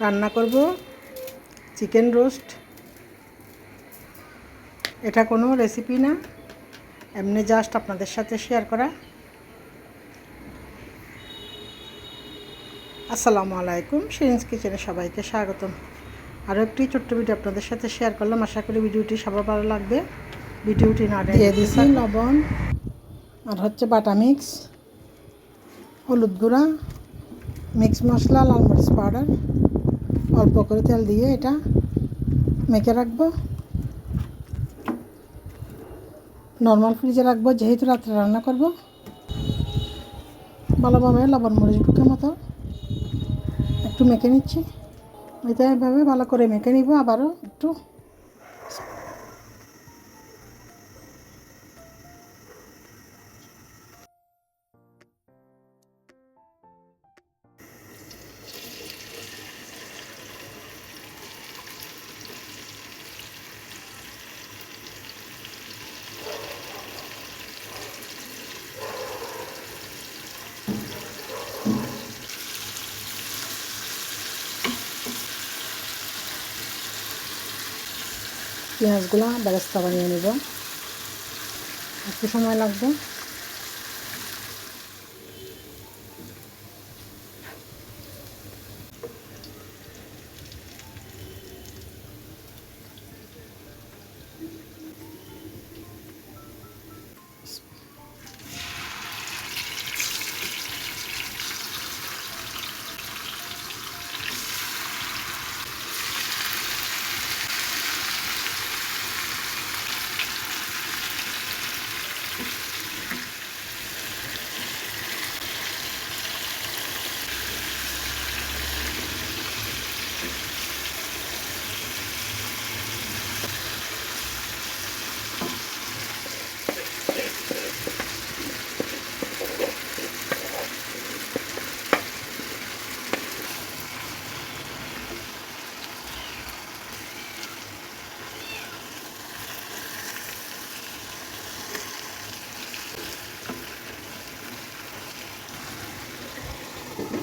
রান্না করব chicken roast. এটা কোনো রেসিপি না, এমনি জাস্ট আপনাদের সাথে শেয়ার করা। আসসালামু আলাইকুম, শিরিনস কিচেনে সবাইকে স্বাগতম। আরও একটি ছোট্ট ভিডিও আপনাদের সাথে শেয়ার করলাম। আশা করি ভিডিওটি সবার ভালো লাগবে। ভিডিওটি না দিয়ে দিয়েছি লবণ আর হচ্ছে বাটা মিক্স, হলুদ গুঁড়া, মিক্স মশলা, লাল মরিচ পাউডার, অল্প করে তেল দিয়ে এটা মেখে রাখবো। নর্মাল ফ্রিজে রাখবো, যেহেতু রাত্রে রান্না করব। ভালোভাবে লবণ মরিচ ঢুকে মতো একটু মেখে নিচ্ছি। এটা এভাবে ভালো করে মেখে নিব। আবারও একটু পেঁয়াজগুলো বেরেস্তা বানিয়ে নেব, একটু সময় লাগবে।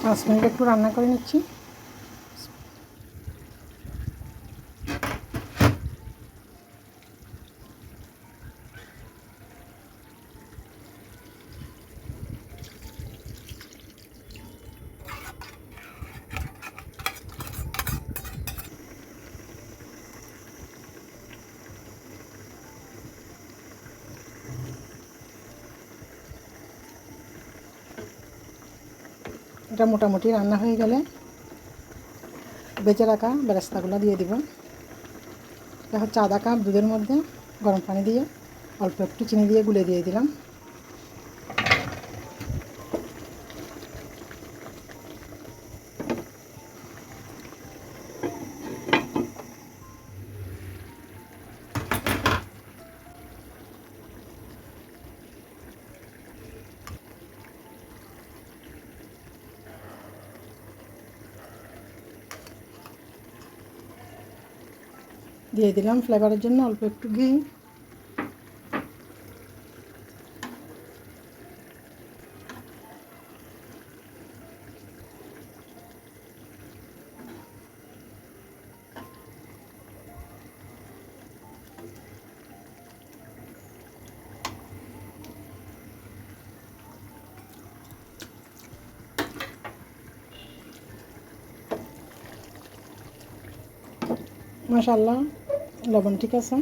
পাঁচ মিনিট একটু রান্না করে নিচ্ছি। এটা মোটামুটি রান্না হয়ে গেলে বেঁচে রাখা বেরেস্তাগুলো দিয়ে দিব। এটা হচ্ছে আধা কাপ দুধের মধ্যে গরম পানি দিয়ে অল্প একটু চিনি দিয়ে গুলে দিয়ে দিলাম। দিয়ে দিলাম ফ্লেভারের জন্য অল্প একটু ঘি। মাশাআল্লাহ, লবণ ঠিক আছে।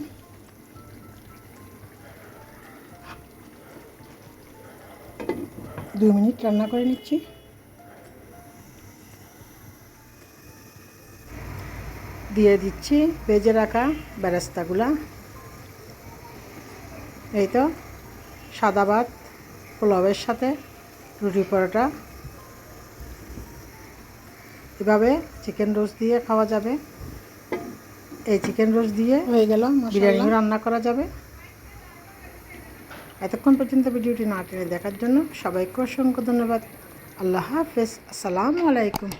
দুই মিনিট রান্না করে নিচ্ছি। দিয়ে দিচ্ছি ভেজে রাখা বেরেস্তাগুলা। এই তো সাদা ভাত, পোলাওয়ের সাথে, রুটি পরোটা, এভাবে চিকেন রোস্ট দিয়ে খাওয়া যাবে। এই চিকেন রোস্ট দিয়ে হয়ে গেল বিরিয়ানিও রান্না করা যাবে। এতক্ষণ পর্যন্ত ভিডিওটি না টেনে দেখার জন্য সবাইকে অসংখ্য ধন্যবাদ। আল্লাহ হাফেজ, আসসালামু আলাইকুম।